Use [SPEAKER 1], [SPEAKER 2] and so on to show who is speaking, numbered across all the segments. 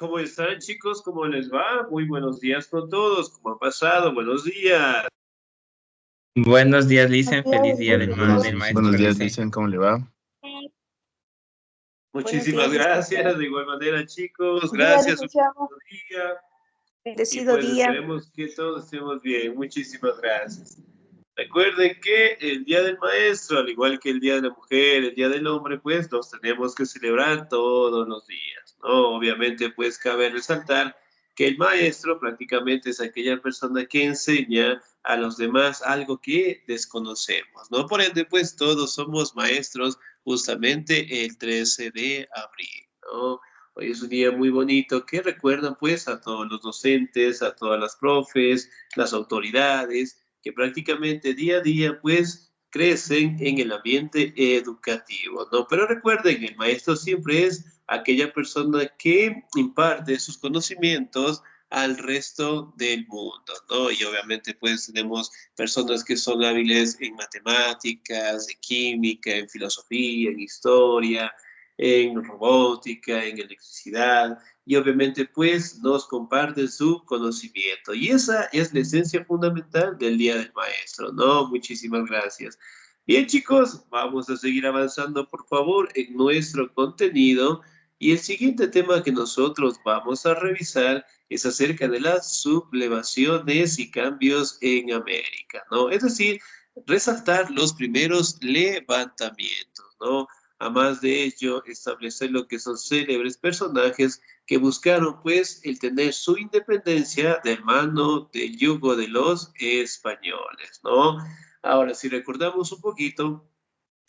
[SPEAKER 1] ¿Cómo están, chicos? ¿Cómo les va? Muy buenos días con todos. ¿Cómo ha pasado? Buenos días.
[SPEAKER 2] Buenos días, Licen. Feliz
[SPEAKER 3] Buenos
[SPEAKER 2] día
[SPEAKER 3] días,
[SPEAKER 2] del maestro,
[SPEAKER 4] Buenos días,
[SPEAKER 2] Licen.
[SPEAKER 4] dicen, ¿cómo le va?
[SPEAKER 3] buenos
[SPEAKER 1] Muchísimas
[SPEAKER 3] días,
[SPEAKER 1] gracias.
[SPEAKER 3] licenciado.
[SPEAKER 1] De igual manera, chicos,
[SPEAKER 3] Buen día,
[SPEAKER 1] gracias. Un
[SPEAKER 3] licenciado.
[SPEAKER 1] buen día. Y
[SPEAKER 3] Bendecido
[SPEAKER 1] pues
[SPEAKER 3] día.
[SPEAKER 1] esperemos que todos estemos bien. Muchísimas gracias. Recuerden que el Día del Maestro, al igual que el Día de la Mujer, el Día del Hombre, pues los tenemos que celebrar todos los días, ¿no? Obviamente, pues cabe resaltar que el maestro prácticamente es aquella persona que enseña a los demás algo que desconocemos, ¿no? Por ende, pues todos somos maestros justamente el 13 de abril, ¿no? Hoy es un día muy bonito que recuerdan pues a todos los docentes, a todas las profes, las autoridades, que prácticamente día a día pues crecen en el ambiente educativo, ¿no? Pero recuerden, el maestro siempre es aquella persona que imparte sus conocimientos al resto del mundo, ¿no? Y obviamente pues tenemos personas que son hábiles en matemáticas, en química, en filosofía, en historia, en robótica, en electricidad, y obviamente pues nos comparten su conocimiento. Y esa es la esencia fundamental del Día del Maestro, ¿no? Muchísimas gracias. Bien, chicos, vamos a seguir avanzando, por favor, en nuestro contenido. Y el siguiente tema que nosotros vamos a revisar es acerca de las sublevaciones y cambios en América, ¿no? Es decir, resaltar los primeros levantamientos, ¿no? A más de ello, establecer lo que son célebres personajes que buscaron pues el tener su independencia de mano del yugo de los españoles, ¿no? Ahora, si recordamos un poquito,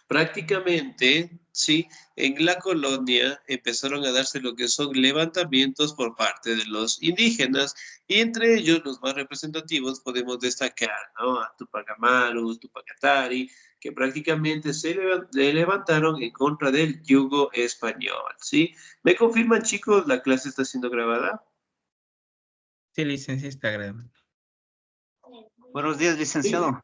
[SPEAKER 1] prácticamente, sí, en la colonia empezaron a darse lo que son levantamientos por parte de los indígenas y entre ellos los más representativos podemos destacar, ¿no? A Tupac Amaru, Tupac Katari, que prácticamente se levantaron en contra del yugo español, ¿sí? ¿Me confirman, chicos, la clase está siendo grabada?
[SPEAKER 2] Sí, Licen, sí está grabando.
[SPEAKER 5] Buenos días, licenciado.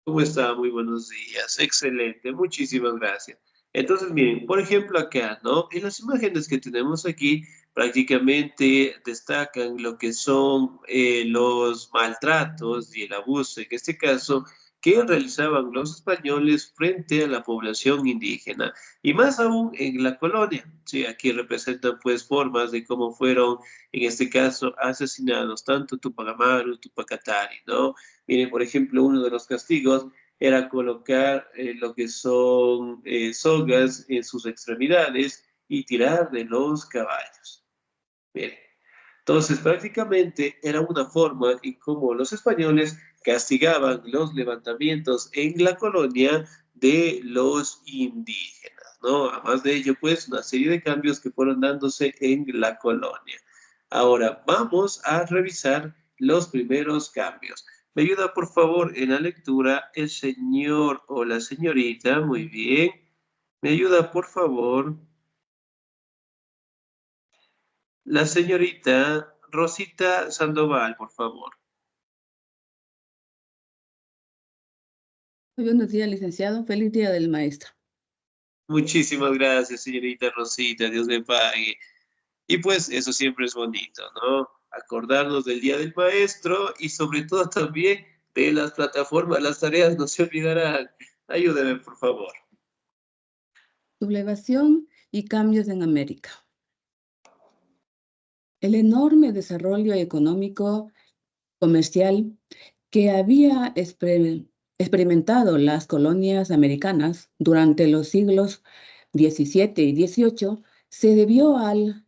[SPEAKER 1] ¿Cómo está? Muy buenos días. Excelente. Muchísimas gracias. Entonces, miren, por ejemplo, acá, ¿no? En las imágenes que tenemos aquí, prácticamente destacan lo que son los maltratos y el abuso, en este caso, que realizaban los españoles frente a la población indígena. Y más aún en la colonia. Sí, aquí representan, pues, formas de cómo fueron, en este caso, asesinados tanto Tupac Amaru, Tupac Katari, ¿no? Miren, por ejemplo, uno de los castigos era colocar lo que son sogas en sus extremidades y tirar de los caballos. Miren, entonces prácticamente era una forma en cómo los españoles castigaban los levantamientos en la colonia de los indígenas, ¿no? Además de ello, pues, una serie de cambios que fueron dándose en la colonia. Ahora, vamos a revisar los primeros cambios. ¿Me ayuda, por favor, en la lectura el señor o la señorita? Muy bien. ¿Me ayuda, por favor, la señorita Rosita Sandoval, por favor?
[SPEAKER 6] Buenos días, licenciado. Feliz día del maestro.
[SPEAKER 1] Muchísimas gracias, señorita Rosita. Dios le pague. Y pues eso siempre es bonito, ¿no? Acordarnos del Día del Maestro y sobre todo también de las plataformas, las tareas no se olvidarán. Ayúdeme, por favor.
[SPEAKER 6] Sublevación y cambios en América. El enorme desarrollo económico comercial que había experimentado las colonias americanas durante los siglos XVII y XVIII se debió al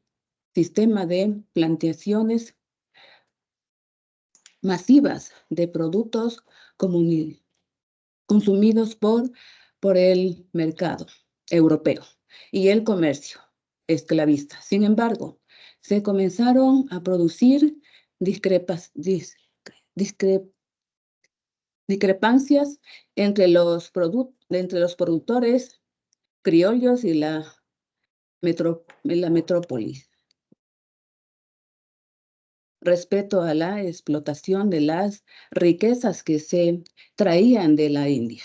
[SPEAKER 6] sistema de plantaciones masivas de productos consumidos por el mercado europeo y el comercio esclavista. Sin embargo, se comenzaron a producir discrepancias entre los productores criollos y la metrópolis respecto a la explotación de las riquezas que se traían de la India.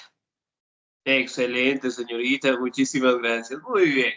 [SPEAKER 1] Excelente, señorita. Muchísimas gracias. Muy bien.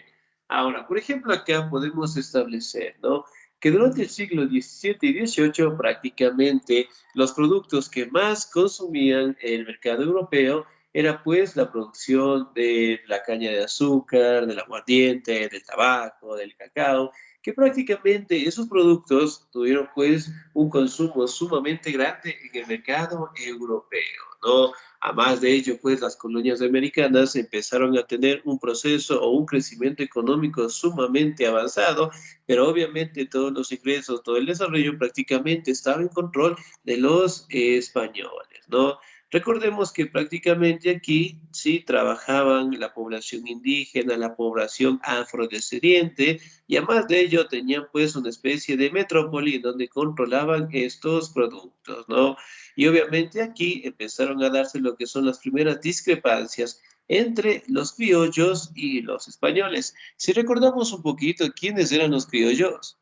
[SPEAKER 1] Ahora, por ejemplo, acá podemos establecer, ¿no? que durante el siglo XVII y XVIII prácticamente los productos que más consumían el mercado europeo era pues la producción de la caña de azúcar, del aguardiente, del tabaco, del cacao, que prácticamente esos productos tuvieron pues un consumo sumamente grande en el mercado europeo, ¿no? A más de ello, pues las colonias americanas empezaron a tener un proceso o un crecimiento económico sumamente avanzado, pero obviamente todos los ingresos, todo el desarrollo prácticamente estaba en control de los españoles, ¿no? Recordemos que prácticamente aquí sí trabajaban la población indígena, la población afrodescendiente, y además de ello tenían pues una especie de metrópoli donde controlaban estos productos, ¿no? Y obviamente aquí empezaron a darse lo que son las primeras discrepancias entre los criollos y los españoles. Si recordamos un poquito, ¿quiénes eran los criollos?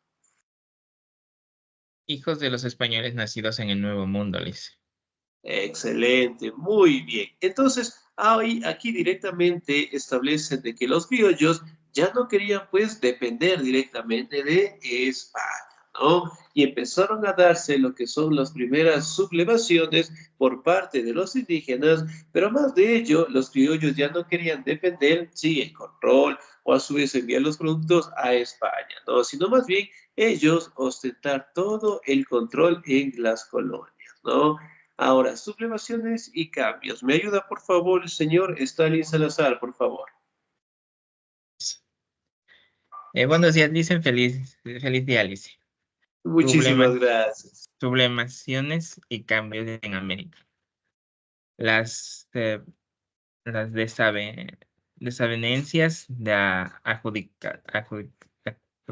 [SPEAKER 2] Hijos de los españoles nacidos en el Nuevo Mundo, Lice.
[SPEAKER 1] Excelente, muy bien. Entonces, hoy aquí directamente establecen de que los criollos ya no querían pues depender directamente de España, ¿no? Y empezaron a darse lo que son las primeras sublevaciones por parte de los indígenas, pero más de ello, los criollos ya no querían depender, sí, el control o a su vez enviar los productos a España, ¿no? Sino más bien ellos ostentar todo el control en las colonias, ¿no? Ahora, sublevaciones y cambios. ¿Me ayuda, por favor, el señor Stalin Salazar, por favor?
[SPEAKER 2] Buenos días, Lice. Feliz día, Lice.
[SPEAKER 1] Muchísimas gracias.
[SPEAKER 2] Sublevaciones y cambios en América. Las, eh, las desavenencias de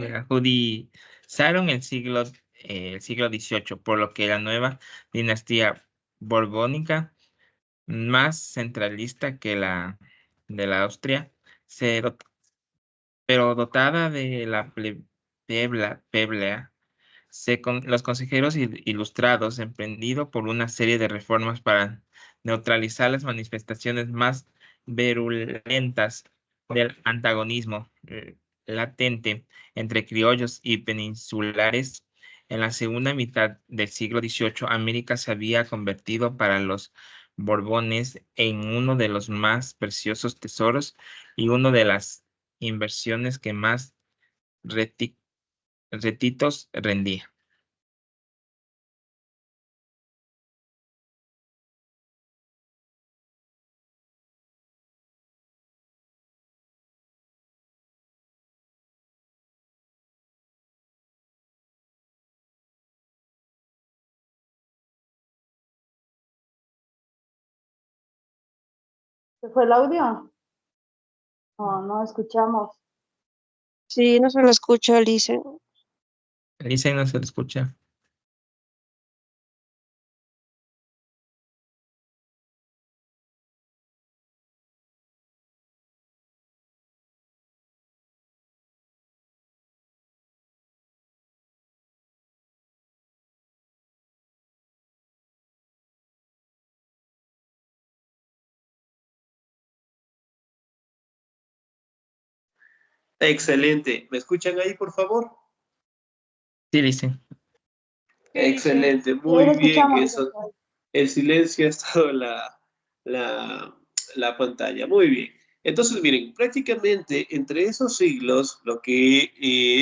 [SPEAKER 2] ajudizaron el siglo XVIII, por lo que la nueva dinastía borbónica, más centralista que la de la Austria, se dot- pero dotada de la plebeya, los consejeros ilustrados emprendido por una serie de reformas para neutralizar las manifestaciones más virulentas del antagonismo latente entre criollos y peninsulares. En la segunda mitad del siglo XVIII, América se había convertido para los Borbones en uno de los más preciosos tesoros y una de las inversiones que más retitos rendía.
[SPEAKER 3] ¿Se fue el audio? No, no escuchamos.
[SPEAKER 4] Sí, no se lo escucha, Alice.
[SPEAKER 2] Dice no se le escucha.
[SPEAKER 1] Excelente. ¿Me escuchan ahí, por favor?
[SPEAKER 2] Sí, dice.
[SPEAKER 1] Excelente,
[SPEAKER 3] Sí, ahí
[SPEAKER 1] muy
[SPEAKER 3] lo
[SPEAKER 1] bien.
[SPEAKER 3] escuchamos,
[SPEAKER 1] Eso,
[SPEAKER 3] licenciado.
[SPEAKER 1] el silencio ha estado en la, la pantalla. Muy bien. Entonces, miren, prácticamente entre esos siglos, lo que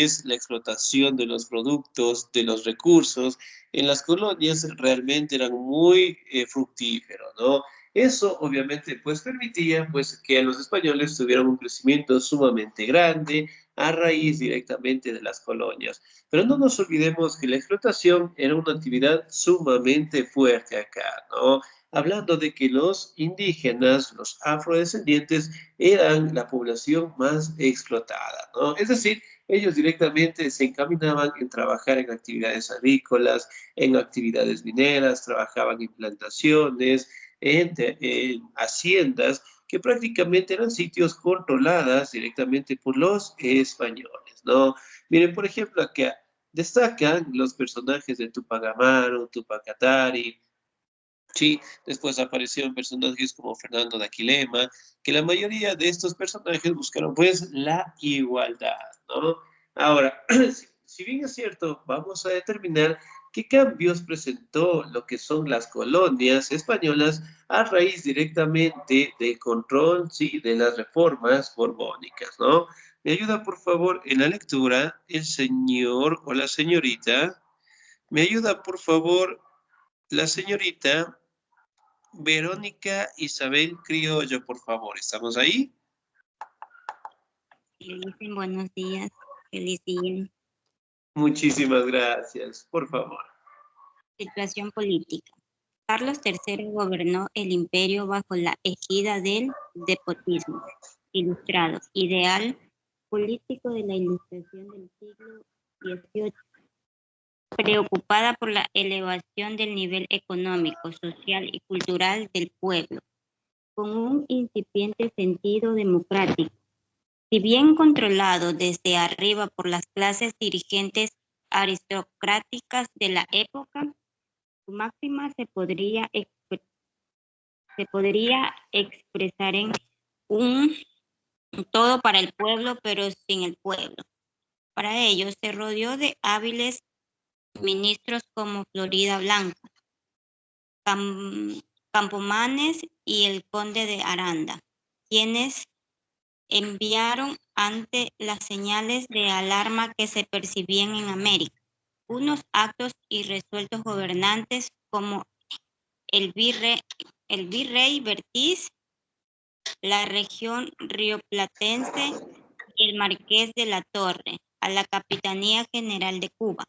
[SPEAKER 1] es la explotación de los productos, de los recursos, en las colonias realmente eran muy fructíferos, ¿no? Eso obviamente pues permitía pues que los españoles tuvieran un crecimiento sumamente grande a raíz directamente de las colonias. Pero no nos olvidemos que la explotación era una actividad sumamente fuerte acá, ¿no? Hablando de que los indígenas, los afrodescendientes, eran la población más explotada, ¿no? Es decir, ellos directamente se encaminaban en trabajar en actividades agrícolas, en actividades mineras, trabajaban en plantaciones, en haciendas, que prácticamente eran sitios controladas directamente por los españoles, ¿no? Miren, por ejemplo, acá destacan los personajes de Tupac Amaru, Tupac Katari, sí, después aparecieron personajes como Fernando de Aquilema, que la mayoría de estos personajes buscaron pues la igualdad, ¿no? Ahora, si bien es cierto, vamos a determinar qué cambios presentó lo que son las colonias españolas a raíz directamente del control, sí, de las reformas borbónicas, ¿no? ¿Me ayuda, por favor, en la lectura el señor o la señorita? ¿Me ayuda, por favor, la señorita Verónica Isabel Criollo, por favor? ¿Estamos ahí?
[SPEAKER 7] Dicen buenos días, feliz día.
[SPEAKER 1] Muchísimas gracias, por favor.
[SPEAKER 7] Situación política. Carlos III gobernó el imperio bajo la égida del despotismo ilustrado, ideal político de la ilustración del siglo XVIII, preocupada por la elevación del nivel económico, social y cultural del pueblo, con un incipiente sentido democrático. Si bien controlado desde arriba por las clases dirigentes aristocráticas de la época, su máxima se podría expresar en un todo para el pueblo, pero sin el pueblo. Para ello se rodeó de hábiles ministros como Florida Blanca, Campomanes y el conde de Aranda, quienes enviaron ante las señales de alarma que se percibían en América unos actos irresueltos gobernantes como el virrey Bertiz, la región rioplatense y el marqués de la Torre, a la Capitanía General de Cuba.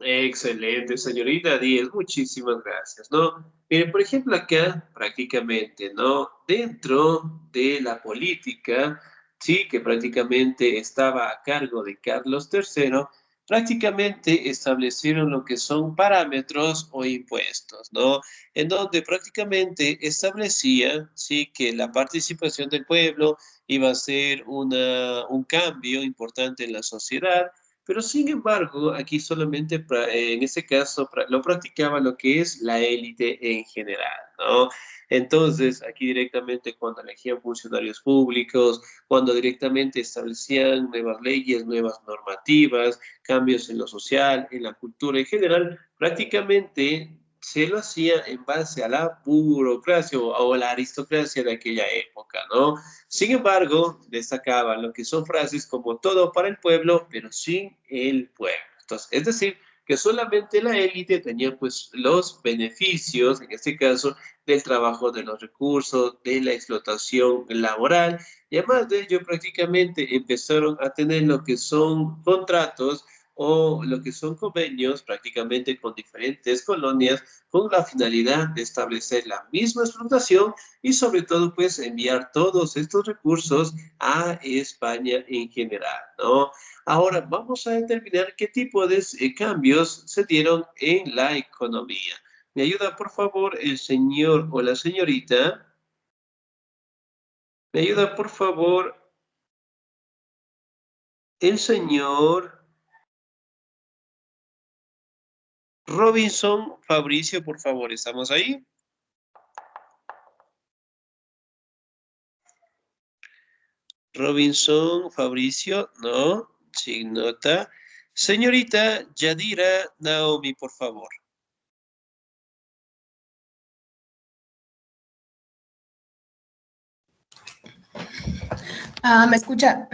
[SPEAKER 1] Excelente, señorita Díez, muchísimas gracias, ¿no? Miren, por ejemplo, acá prácticamente, ¿no? Dentro de la política, sí, que prácticamente estaba a cargo de Carlos III, prácticamente establecieron lo que son parámetros o impuestos, ¿no? En donde prácticamente establecía, sí, que la participación del pueblo iba a ser un cambio importante en la sociedad, pero sin embargo, aquí solamente en ese caso lo practicaba lo que es la élite en general, ¿no? Entonces, aquí directamente cuando elegían funcionarios públicos, cuando directamente establecían nuevas leyes, nuevas normativas, cambios en lo social, en la cultura en general, prácticamente se lo hacía en base a la burocracia o la aristocracia de aquella época, ¿no? Sin embargo, destacaban lo que son frases como todo para el pueblo, pero sin el pueblo. Entonces, es decir, que solamente la élite tenía pues los beneficios, en este caso, del trabajo de los recursos, de la explotación laboral, y además de ello prácticamente empezaron a tener lo que son contratos o lo que son convenios prácticamente con diferentes colonias con la finalidad de establecer la misma explotación y sobre todo pues enviar todos estos recursos a España en general, ¿no? Ahora vamos a determinar qué tipo de cambios se dieron en la economía. ¿Me ayuda por favor el señor o la señorita? ¿Me ayuda por favor el señor Robinson Fabricio, por favor? ¿Estamos ahí? Robinson Fabricio, no, sin nota. Señorita Yadira Naomi, por favor.
[SPEAKER 8] ¿Me escucha?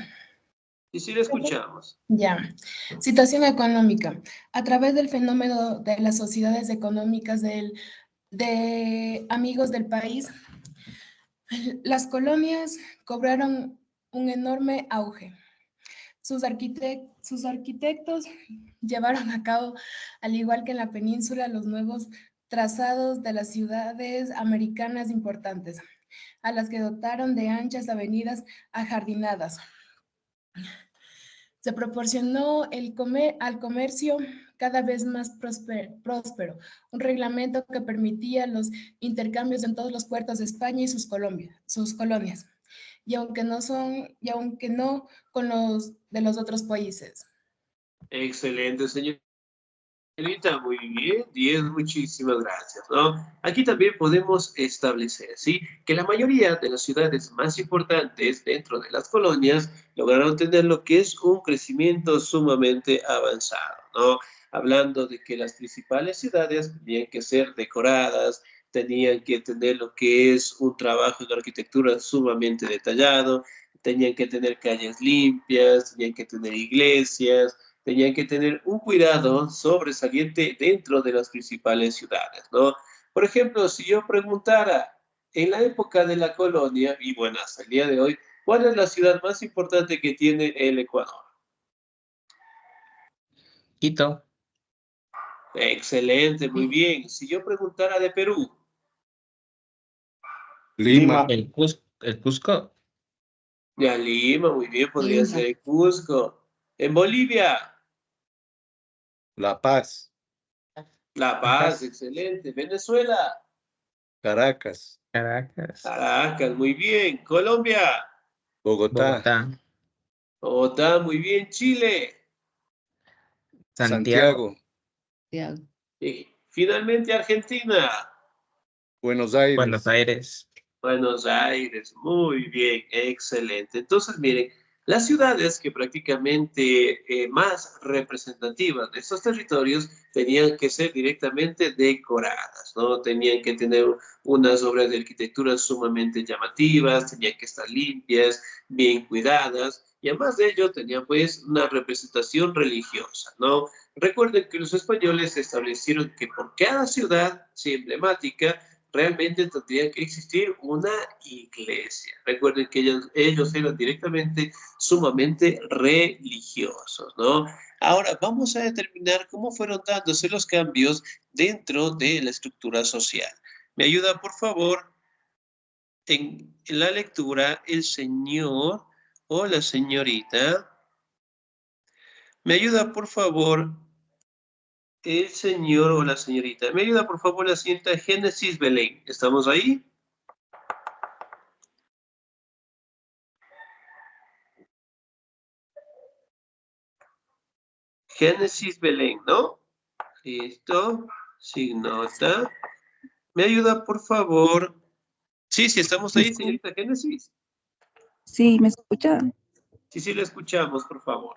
[SPEAKER 1] Y si le escuchamos.
[SPEAKER 8] Ya. Situación económica. A través del fenómeno de las sociedades económicas de amigos del país, las colonias cobraron un enorme auge. Sus arquitectos llevaron a cabo, al igual que en la península, los nuevos trazados de las ciudades americanas importantes, a las que dotaron de anchas avenidas ajardinadas. Se proporcionó al comercio cada vez más próspero, un reglamento que permitía los intercambios en todos los puertos de España y sus colonias, y aunque no con los de los otros países.
[SPEAKER 1] Excelente, señorita Señorita, muy bien, 10, muchísimas gracias, ¿no? Aquí también podemos establecer, ¿sí? Que la mayoría de las ciudades más importantes dentro de las colonias lograron tener lo que es un crecimiento sumamente avanzado, ¿no? Hablando de que las principales ciudades tenían que ser decoradas, tenían que tener lo que es un trabajo de arquitectura sumamente detallado, tenían que tener calles limpias, tenían que tener iglesias, tenían que tener un cuidado sobresaliente dentro de las principales ciudades, ¿no? Por ejemplo, si yo preguntara en la época de la colonia, y bueno, hasta el día de hoy, ¿cuál es la ciudad más importante que tiene el Ecuador?
[SPEAKER 2] Quito.
[SPEAKER 1] Excelente, muy bien. Si yo preguntara de Perú,
[SPEAKER 9] Lima.
[SPEAKER 2] El Cusco.
[SPEAKER 1] de Lima, muy bien, podría
[SPEAKER 6] Lima.
[SPEAKER 1] ser Cusco. En Bolivia,
[SPEAKER 9] La Paz.
[SPEAKER 1] La Paz, excelente. Venezuela,
[SPEAKER 9] Caracas.
[SPEAKER 2] Caracas.
[SPEAKER 1] Caracas, muy bien. Colombia,
[SPEAKER 9] Bogotá.
[SPEAKER 2] Bogotá.
[SPEAKER 1] Bogotá, muy bien. Chile.
[SPEAKER 2] Santiago.
[SPEAKER 6] Santiago.
[SPEAKER 1] Y finalmente Argentina,
[SPEAKER 9] Buenos Aires.
[SPEAKER 2] Buenos Aires.
[SPEAKER 1] Buenos Aires, muy bien, excelente. Entonces, miren, las ciudades que prácticamente más representativas de estos territorios tenían que ser directamente decoradas, ¿no? Tenían que tener unas obras de arquitectura sumamente llamativas, tenían que estar limpias, bien cuidadas, y además de ello tenían pues una representación religiosa, ¿no? Recuerden que los españoles establecieron que por cada ciudad, sí, emblemática, realmente tendría que existir una iglesia. Recuerden que ellos eran directamente sumamente religiosos, ¿no? Ahora vamos a determinar cómo fueron dándose los cambios dentro de la estructura social. ¿Me ayuda, por favor, en la lectura el señor o la señorita? ¿Me ayuda, por favor, el señor o la señorita? ¿Me ayuda, por favor, la señorita Génesis Belén? ¿Estamos ahí? Génesis Belén, ¿no? Listo. Sin nota. ¿Me ayuda, por favor? Sí, sí, estamos ahí, señorita Génesis.
[SPEAKER 4] Sí, ¿me escucha?
[SPEAKER 1] Sí, sí, le escuchamos, por favor.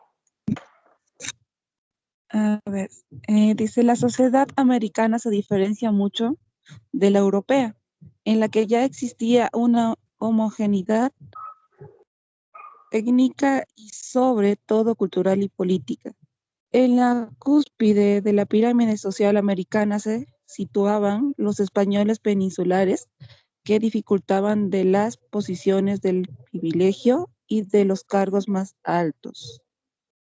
[SPEAKER 4] A ver, dice, la sociedad americana se diferencia mucho de la europea, en la que ya existía una homogeneidad étnica y sobre todo cultural y política. En la cúspide de la pirámide social americana se situaban los españoles peninsulares que dificultaban de las posiciones del privilegio y de los cargos más altos.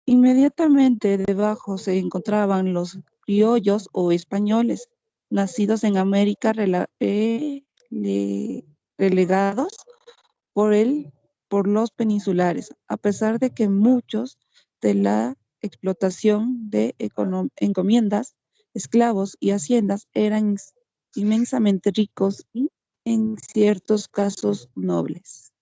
[SPEAKER 4] Inmediatamente debajo se encontraban los criollos o españoles, nacidos en América relegados por, por los peninsulares, a pesar de que muchos de la explotación de encomiendas, esclavos y haciendas eran inmensamente ricos y en ciertos casos nobles.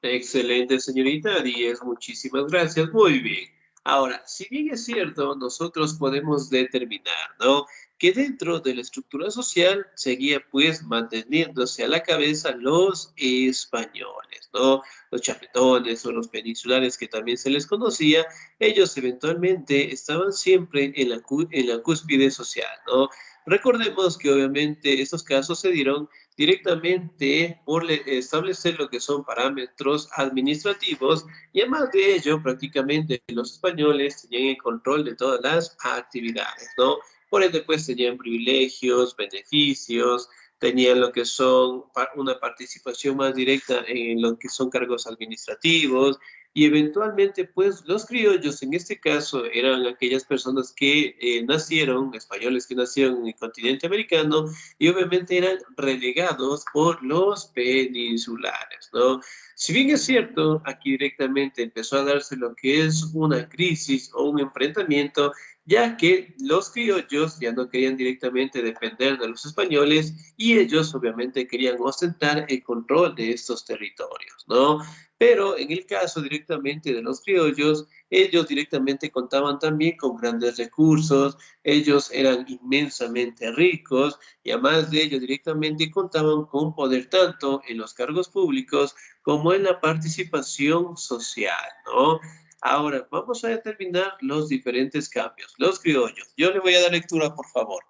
[SPEAKER 1] Excelente, señorita 10, muchísimas gracias. Muy bien. Ahora, si bien es cierto, nosotros podemos determinar, ¿no? Que dentro de la estructura social seguía pues manteniéndose a la cabeza los españoles, ¿no? Los chapetones o los peninsulares que también se les conocía, ellos eventualmente estaban siempre en la cúspide social, ¿no? Recordemos que obviamente estos casos se dieron directamente por establecer lo que son parámetros administrativos y además de ello prácticamente los españoles tenían el control de todas las actividades, ¿no? Por ende pues tenían privilegios, beneficios, tenían lo que son una participación más directa en lo que son cargos administrativos y eventualmente pues los criollos en este caso eran aquellas personas que nacieron, españoles que nacieron en el continente americano y obviamente eran relegados por los peninsulares, ¿no? Si bien es cierto, aquí directamente empezó a darse lo que es una crisis o un enfrentamiento ya que los criollos ya no querían directamente depender de los españoles y ellos obviamente querían ostentar el control de estos territorios, ¿no? Pero en el caso directamente de los criollos, ellos directamente contaban también con grandes recursos, ellos eran inmensamente ricos y además de ello directamente contaban con poder tanto en los cargos públicos como en la participación social, ¿no? Ahora, vamos a determinar los diferentes cambios. Los criollos. Yo le voy a dar lectura, por favor.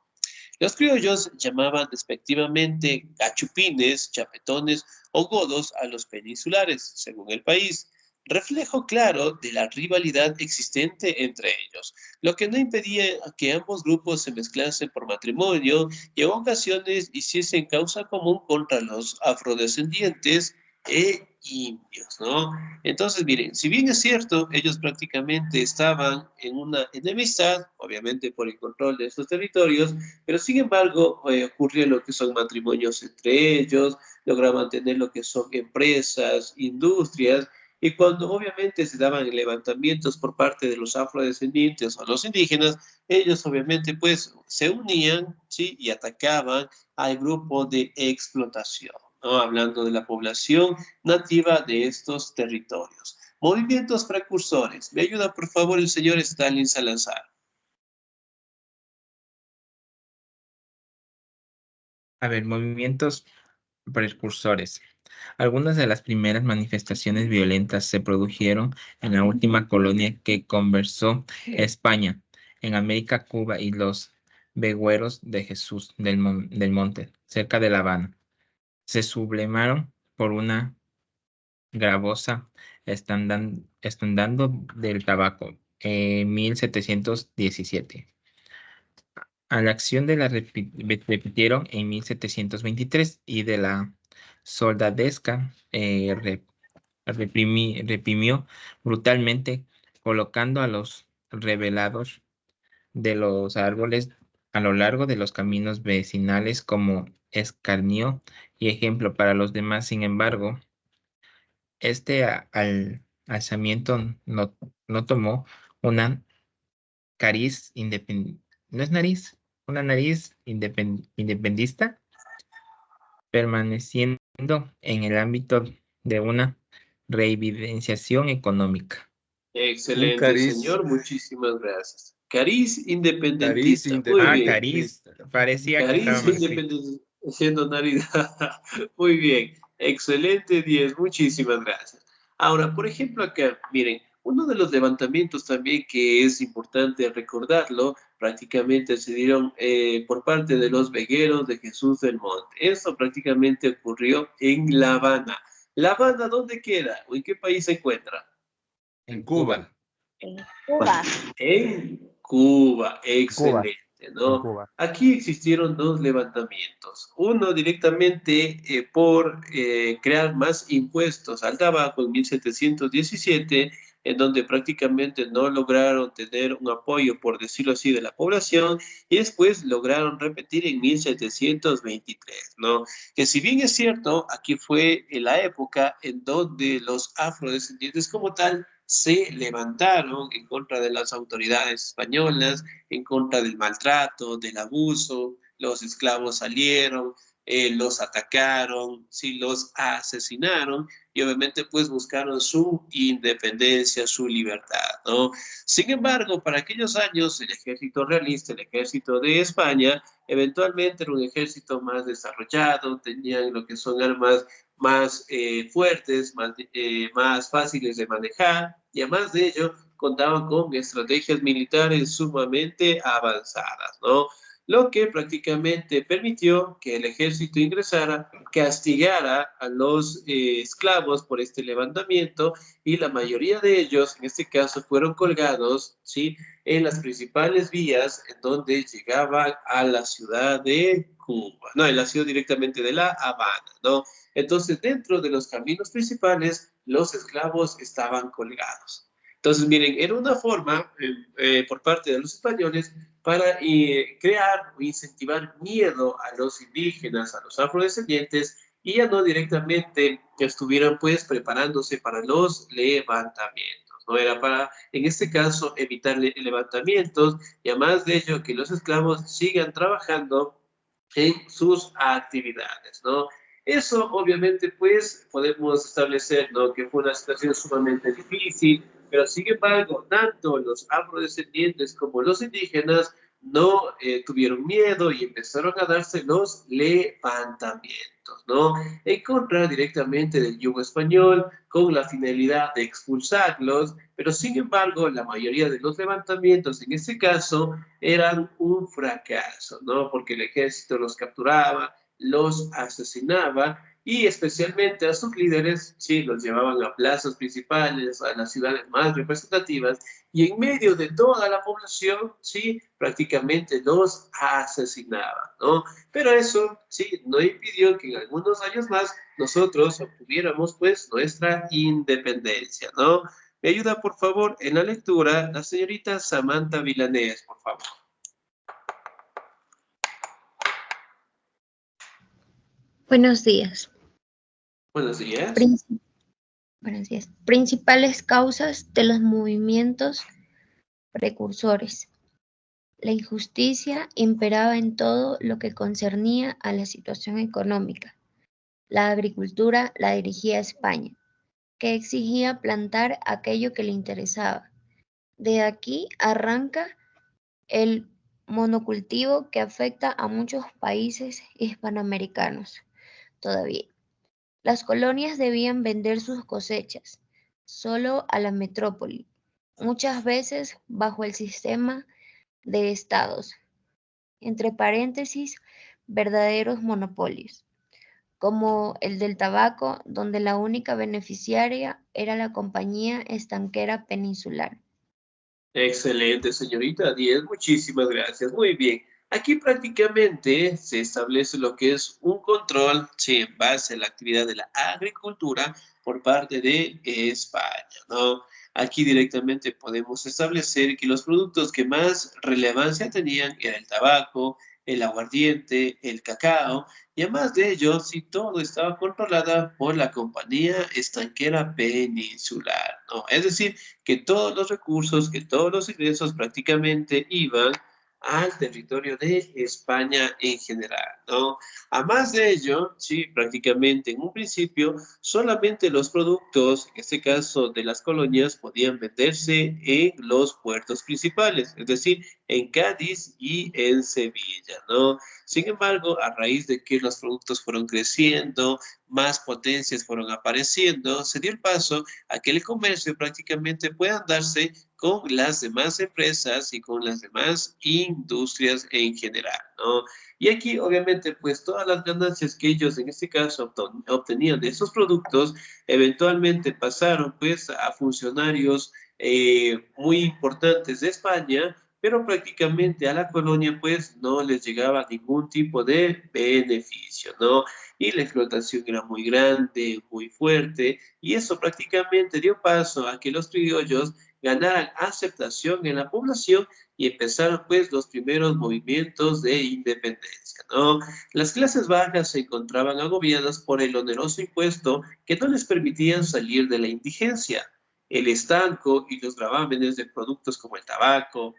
[SPEAKER 1] Los criollos llamaban despectivamente cachupines, chapetones o godos a los peninsulares, según el país, reflejo claro de la rivalidad existente entre ellos, lo que no impedía que ambos grupos se mezclasen por matrimonio y en ocasiones hiciesen causa común contra los afrodescendientes e indios, ¿no? Entonces, miren, si bien es cierto, ellos prácticamente estaban en una enemistad, obviamente por el control de estos territorios, pero sin embargo, ocurría lo que son matrimonios entre ellos, lograban tener lo que son empresas, industrias, y cuando obviamente se daban levantamientos por parte de los afrodescendientes o los indígenas, ellos obviamente pues se unían, ¿sí? Y atacaban al grupo de explotación, ¿no? Hablando de la población nativa de estos territorios. Movimientos precursores. ¿Me ayuda por favor el señor Stalin Salazar?
[SPEAKER 2] A ver, movimientos precursores. Algunas de las primeras manifestaciones violentas se produjeron en la última colonia que conversó España, en América, Cuba y los Vegueros de Jesús del Monte, cerca de La Habana. Se sublimaron por una gravosa estandando del tabaco en 1717. A la acción de la repitieron en 1723 y de la soldadesca reprimió brutalmente, colocando a los rebelados de los árboles a lo largo de los caminos vecinales como escarnio y ejemplo para los demás. Sin embargo, este alzamiento no tomó una cariz no es nariz, una nariz independista, permaneciendo en el ámbito de una reivindicación económica.
[SPEAKER 1] Excelente,
[SPEAKER 9] cariz.
[SPEAKER 1] señor. Muchísimas gracias. Cariz independentista.
[SPEAKER 9] Cariz
[SPEAKER 1] Muy bien.
[SPEAKER 2] Cariz, parecía que estaba
[SPEAKER 1] Cariz
[SPEAKER 2] mal escrito.
[SPEAKER 1] independentista. Siendo nariz. Muy bien. Excelente 10. Muchísimas gracias. Ahora, por ejemplo, acá, miren, uno de los levantamientos también que es importante recordarlo, prácticamente se dieron por parte de los vegueros de Jesús del Monte. Esto prácticamente ocurrió en La Habana. ¿La Habana dónde queda o en qué país se encuentra?
[SPEAKER 9] En Cuba.
[SPEAKER 3] Cuba.
[SPEAKER 1] En Cuba, excelente, ¿no?
[SPEAKER 10] Cuba.
[SPEAKER 1] Aquí existieron dos levantamientos. Uno directamente por crear más impuestos al tabaco en 1717, en donde prácticamente no lograron tener un apoyo, por decirlo así, de la población, y después lograron repetir en 1723, ¿no? Que si bien es cierto, aquí fue en la época en donde los afrodescendientes como tal se levantaron en contra de las autoridades españolas, en contra del maltrato, del abuso, los esclavos salieron, los atacaron, sí, los asesinaron y obviamente pues buscaron su independencia, su libertad, ¿no? Sin embargo, para aquellos años el ejército realista, el ejército de España, eventualmente era un ejército más desarrollado, tenían lo que son armas más fuertes, más fáciles de manejar, y además de ello, contaban con estrategias militares sumamente avanzadas, ¿no? Lo que prácticamente permitió que el ejército ingresara, castigara a los esclavos por este levantamiento, y la mayoría de ellos, en este caso, fueron colgados, ¿sí?, en las principales vías en donde llegaban a la ciudad de Cuba, no, en la ciudad directamente de La Habana, ¿no? Entonces, dentro de los caminos principales, los esclavos estaban colgados. Entonces, miren, era una forma por parte de los españoles para crear o incentivar miedo a los indígenas, a los afrodescendientes, y ya no directamente que estuvieran pues preparándose para los levantamientos. no era para, en este caso, evitar levantamientos y además de ello que los esclavos sigan trabajando en sus actividades, ¿no? Eso obviamente pues podemos establecer, ¿no?, que fue una situación sumamente difícil, pero sin embargo, tanto los afrodescendientes como los indígenas no tuvieron miedo y empezaron a darse los levantamientos, ¿no? En contra directamente del yugo español, con la finalidad de expulsarlos, pero sin embargo, la mayoría de los levantamientos en este caso eran un fracaso, ¿no? Porque el ejército los capturaba, los asesinaba y especialmente a sus líderes, sí, los llevaban a plazas principales, a las ciudades más representativas y en medio de toda la población, sí, prácticamente los asesinaban, ¿no? Pero eso, sí, no impidió que en algunos años más nosotros obtuviéramos, pues, nuestra independencia, ¿no? Me ayuda, por favor, en la lectura la señorita Samantha Vilanés, por favor.
[SPEAKER 10] Buenos días.
[SPEAKER 1] Buenos días.
[SPEAKER 10] Buenos días. Principales causas de los movimientos precursores. La injusticia imperaba en todo lo que concernía a la situación económica. La agricultura la dirigía España, que exigía plantar aquello que le interesaba. De aquí arranca el monocultivo que afecta a muchos países hispanoamericanos todavía. Las colonias debían vender sus cosechas solo a la metrópoli, muchas veces bajo el sistema de estados, entre paréntesis, verdaderos monopolios, como el del tabaco, donde la única beneficiaria era la Compañía Estanquera Peninsular.
[SPEAKER 1] Excelente, señorita Díez, muchísimas gracias. Muy bien. Aquí prácticamente se establece lo que es un control, sí, en base a la actividad de la agricultura por parte de España, ¿no? Aquí directamente podemos establecer que los productos que más relevancia tenían era el tabaco, el aguardiente, el cacao, y además de ello, sí, todo estaba controlado por la Compañía Estanquera Peninsular, ¿no? Es decir, que todos los recursos, que todos los ingresos prácticamente iban al territorio de España en general, ¿no? Además de ello, sí, prácticamente en un principio solamente los productos, en este caso de las colonias, podían venderse en los puertos principales, es decir, en Cádiz y en Sevilla, ¿no? Sin embargo, a raíz de que los productos fueron creciendo, más potencias fueron apareciendo, se dio el paso a que el comercio prácticamente pueda darse con las demás empresas y con las demás industrias en general, ¿no? Y aquí, obviamente, pues todas las ganancias que ellos en este caso obtenían de esos productos, eventualmente pasaron pues a funcionarios muy importantes de España, pero prácticamente a la colonia pues no les llegaba ningún tipo de beneficio, ¿no? Y la explotación era muy grande, muy fuerte, y eso prácticamente dio paso a que los criollos ganaran aceptación en la población y empezaron pues los primeros movimientos de independencia, ¿no? Las clases bajas se encontraban agobiadas por el oneroso impuesto que no les permitían salir de la indigencia. El estanco y los gravámenes de productos como el tabaco,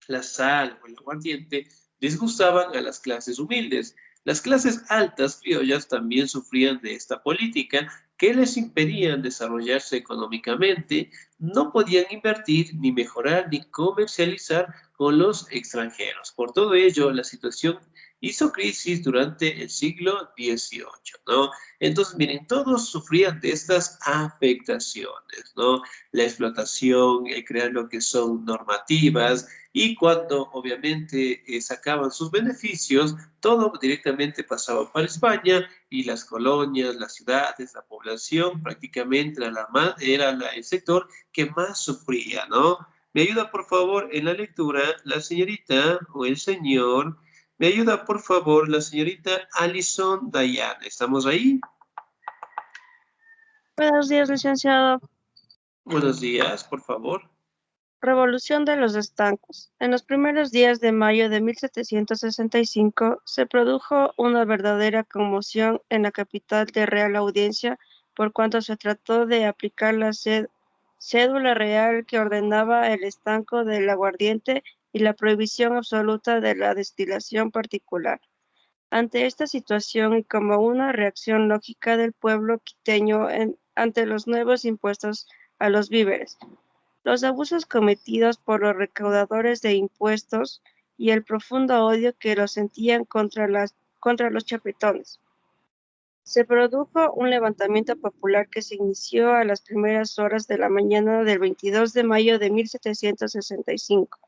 [SPEAKER 1] la sal o el aguardiente disgustaban a las clases humildes. Las clases altas criollas también sufrían de esta política que les impedían desarrollarse económicamente, no podían invertir, ni mejorar, ni comercializar con los extranjeros. Por todo ello, la situación hizo crisis durante el siglo XVIII, ¿no? Entonces, miren, todos sufrían de estas afectaciones, ¿no? La explotación, el crear lo que son normativas, y cuando obviamente sacaban sus beneficios, todo directamente pasaba para España y las colonias, las ciudades, la población prácticamente era el sector que más sufría, ¿no? Me ayuda por favor en la lectura la señorita o el señor. Me ayuda por favor la señorita Alison Dayan. ¿Estamos ahí?
[SPEAKER 11] Buenos días, licenciado.
[SPEAKER 1] Buenos días, por favor.
[SPEAKER 11] Revolución de los estancos. En los primeros días de mayo de 1765 se produjo una verdadera conmoción en la capital de Real Audiencia por cuanto se trató de aplicar la cédula real que ordenaba el estanco del aguardiente y la prohibición absoluta de la destilación particular. Ante esta situación y como una reacción lógica del pueblo quiteño ante los nuevos impuestos a los víveres, los abusos cometidos por los recaudadores de impuestos y el profundo odio que los sentían contra los chapetones. Se produjo un levantamiento popular que se inició a las primeras horas de la mañana del 22 de mayo de 1765,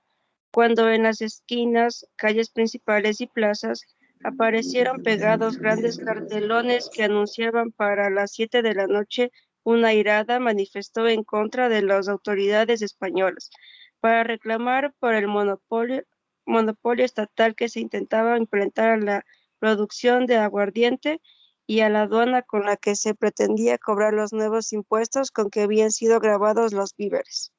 [SPEAKER 11] cuando en las esquinas, calles principales y plazas aparecieron pegados grandes cartelones que anunciaban para las 7 de la noche una airada manifestó en contra de las autoridades españolas para reclamar por el monopolio estatal que se intentaba implementar a la producción de aguardiente y a la aduana con la que se pretendía cobrar los nuevos impuestos con que habían sido grabados los víveres.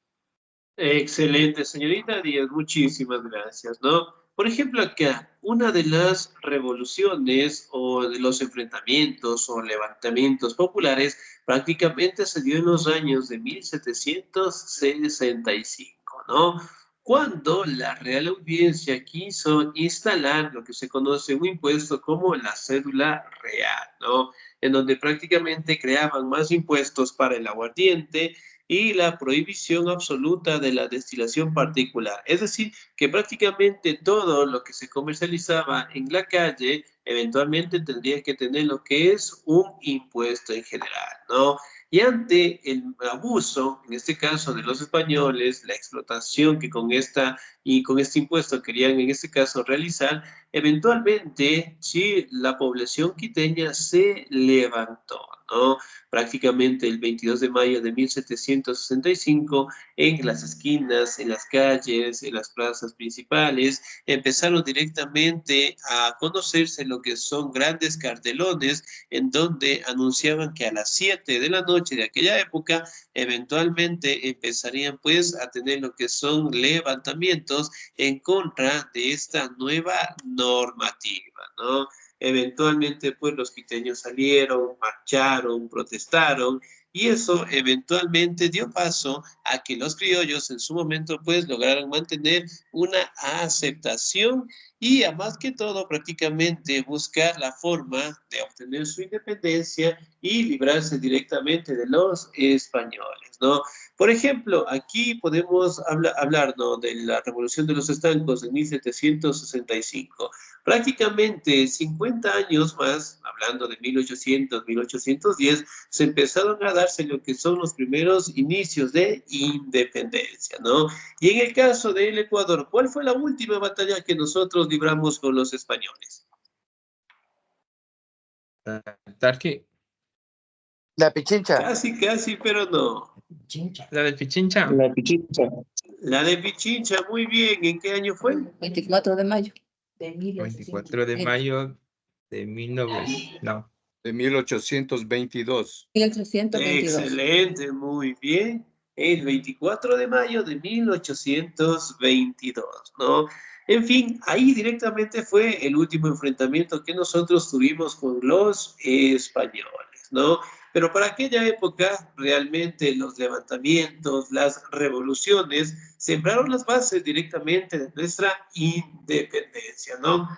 [SPEAKER 1] Excelente, señorita Díaz, muchísimas gracias, ¿no? Por ejemplo, acá, una de las revoluciones o de los enfrentamientos o levantamientos populares prácticamente se dio en los años de 1765, ¿no? Cuando la Real Audiencia quiso instalar lo que se conoce un impuesto como la cédula real, ¿no? En donde prácticamente creaban más impuestos para el aguardiente y la prohibición absoluta de la destilación particular. Es decir, que prácticamente todo lo que se comercializaba en la calle eventualmente tendría que tener lo que es un impuesto en general, ¿no? Y ante el abuso, en este caso de los españoles, la explotación que con este impuesto querían en este caso realizar, eventualmente sí, la población quiteña se levantó, ¿no? Prácticamente el 22 de mayo de 1765, en las esquinas, en las calles, en las plazas principales, empezaron directamente a conocerse lo que son grandes cartelones en donde anunciaban que a las 7 de la noche de aquella época, eventualmente empezarían pues a tener lo que son levantamientos en contra de esta nueva normativa, ¿no? Eventualmente, pues los quiteños salieron, marcharon, protestaron, y eso eventualmente dio paso a que los criollos en su momento, pues, lograron mantener una aceptación y, a más que todo, prácticamente buscar la forma de obtener su independencia y librarse directamente de los españoles, ¿no? Por ejemplo, aquí podemos hablar, ¿no?, de la Revolución de los Estancos en 1765. Prácticamente 50 años más, hablando de 1800, 1810, se empezaron a darse lo que son los primeros inicios de independencia, ¿no? Y en el caso del Ecuador, ¿cuál fue la última batalla que nosotros libramos con los españoles?
[SPEAKER 2] Tarqui.
[SPEAKER 12] La Pichincha.
[SPEAKER 1] Casi, pero no.
[SPEAKER 2] La de Pichincha.
[SPEAKER 12] La Pichincha.
[SPEAKER 1] La de Pichincha, muy bien. ¿En qué año fue?
[SPEAKER 6] 24 de mayo.
[SPEAKER 2] 24 de mayo de
[SPEAKER 9] 1822.
[SPEAKER 6] 1822.
[SPEAKER 1] Excelente, muy bien. El 24 de mayo de 1822, ¿no? En fin, ahí directamente fue el último enfrentamiento que nosotros tuvimos con los españoles, ¿no? Pero para aquella época, realmente los levantamientos, las revoluciones, sembraron las bases directamente de nuestra independencia, ¿no?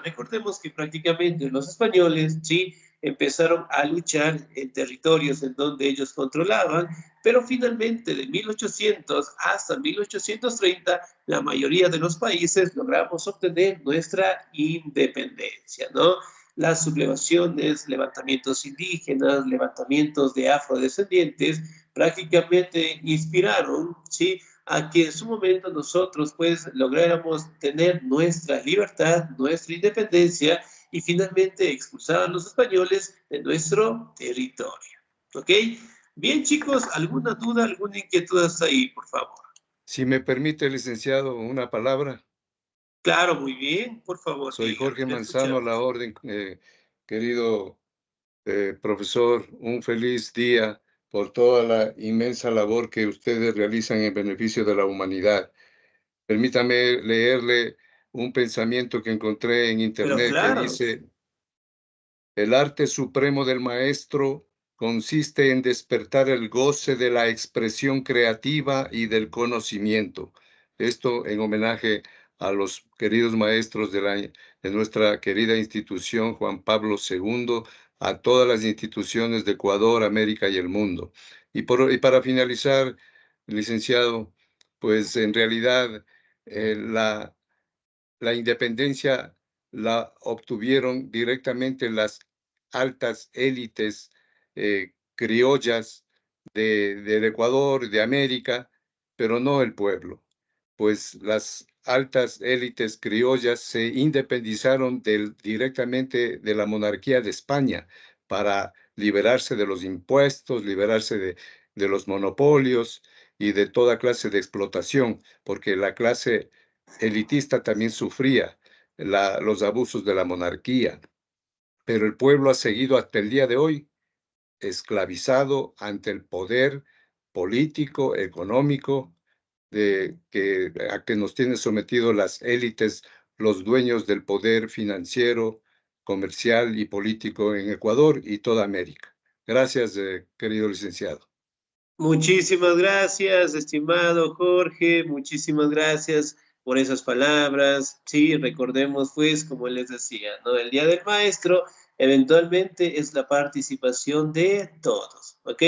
[SPEAKER 1] Recordemos que prácticamente los españoles, sí, empezaron a luchar en territorios en donde ellos controlaban, pero finalmente de 1800 hasta 1830, la mayoría de los países logramos obtener nuestra independencia, ¿no? Las sublevaciones, levantamientos indígenas, levantamientos de afrodescendientes, prácticamente inspiraron, ¿sí?, a que en su momento nosotros pues lográramos tener nuestra libertad, nuestra independencia y finalmente expulsar a los españoles de nuestro territorio. ¿Ok? Bien, chicos, ¿alguna duda, alguna inquietud hasta ahí, por favor?
[SPEAKER 9] Si me permite, licenciado, una palabra.
[SPEAKER 1] Claro, muy bien, por favor.
[SPEAKER 9] Soy
[SPEAKER 1] dígame,
[SPEAKER 9] Jorge
[SPEAKER 1] le
[SPEAKER 9] Manzano, a la
[SPEAKER 1] escuchamos.
[SPEAKER 9] orden, querido profesor, un feliz día por toda la inmensa labor que ustedes realizan en beneficio de la humanidad. Permítame leerle un pensamiento que encontré en
[SPEAKER 1] Pero
[SPEAKER 9] internet que
[SPEAKER 1] claro,
[SPEAKER 9] dice: el arte supremo del maestro consiste en despertar el goce de la expresión creativa y del conocimiento. Esto en homenaje a los queridos maestros de nuestra querida institución Juan Pablo II, a todas las instituciones de Ecuador, América y el mundo. Y para finalizar, licenciado, pues en realidad la independencia la obtuvieron directamente las altas élites criollas del Ecuador, de América, pero no el pueblo, pues las altas élites criollas se independizaron directamente de la monarquía de España para liberarse de los impuestos, liberarse de los monopolios y de toda clase de explotación, porque la clase elitista también sufría los abusos de la monarquía, pero el pueblo ha seguido hasta el día de hoy esclavizado ante el poder político, económico, a que nos tienen sometidos las élites, los dueños del poder financiero, comercial y político en Ecuador y toda América. Gracias, querido licenciado.
[SPEAKER 1] Muchísimas gracias, estimado Jorge, muchísimas gracias por esas palabras. Sí, recordemos pues, como les decía, ¿no? El Día del Maestro eventualmente es la participación de todos, ¿ok?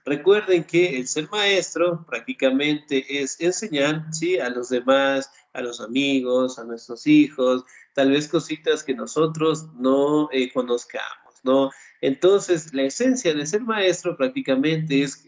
[SPEAKER 1] Recuerden que el ser maestro prácticamente es enseñar, ¿sí? A los demás, a los amigos, a nuestros hijos, tal vez cositas que nosotros no conozcamos, ¿no? Entonces, la esencia de ser maestro prácticamente es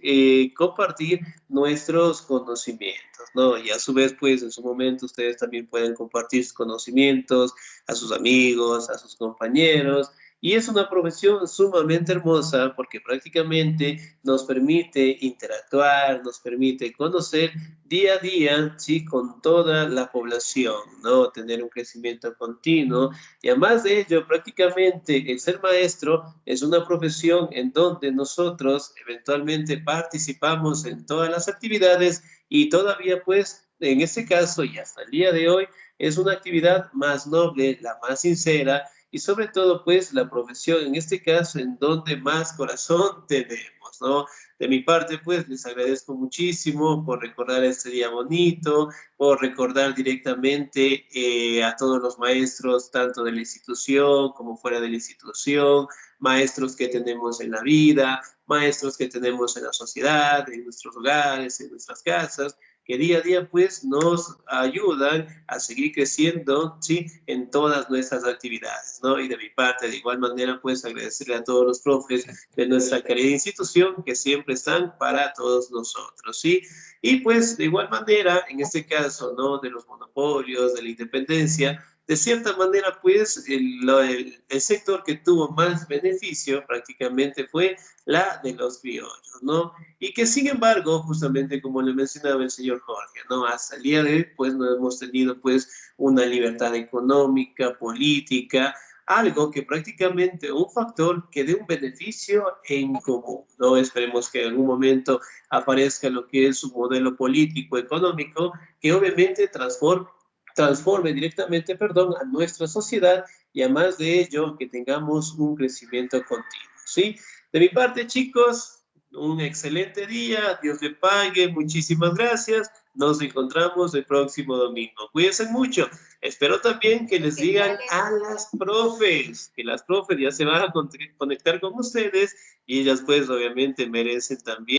[SPEAKER 1] compartir nuestros conocimientos, ¿no? Y a su vez, pues, en su momento ustedes también pueden compartir sus conocimientos a sus amigos, a sus compañeros, y es una profesión sumamente hermosa porque prácticamente nos permite interactuar, nos permite conocer día a día, ¿sí? Con toda la población, ¿no? Tener un crecimiento continuo. Y además de ello, prácticamente el ser maestro es una profesión en donde nosotros eventualmente participamos en todas las actividades y todavía pues en este caso y hasta el día de hoy es una actividad más noble, la más sincera y sobre todo pues la profesión en este caso en donde más corazón tenemos, ¿no? De mi parte pues les agradezco muchísimo por recordar este día bonito, por recordar directamente a todos los maestros, tanto de la institución como fuera de la institución, maestros que tenemos en la vida, maestros que tenemos en la sociedad, en nuestros hogares, en nuestras casas, que día a día pues nos ayudan a seguir creciendo, ¿sí? En todas nuestras actividades, ¿no? Y de mi parte, de igual manera, pues agradecerle a todos los profes de nuestra querida institución que siempre están para todos nosotros, ¿sí? Y pues de igual manera, en este caso, ¿no? De los monopolios, de la independencia, de cierta manera, pues el sector que tuvo más beneficio prácticamente fue la de los criollos, ¿no? Y que sin embargo, justamente como le mencionaba el señor Jorge, ¿no? Hasta el día de hoy, pues no hemos tenido pues una libertad económica, política, algo que prácticamente un factor que dé un beneficio en común, ¿no? Esperemos que en algún momento aparezca lo que es un modelo político, económico, que obviamente transforme directamente, perdón, a nuestra sociedad y además de ello que tengamos un crecimiento continuo, ¿sí? De mi parte, chicos, un excelente día, Dios le pague, muchísimas gracias, nos encontramos el próximo domingo. Cuídense mucho, espero también que les digan a las profes, que las profes ya se van a conectar con ustedes y ellas pues obviamente merecen también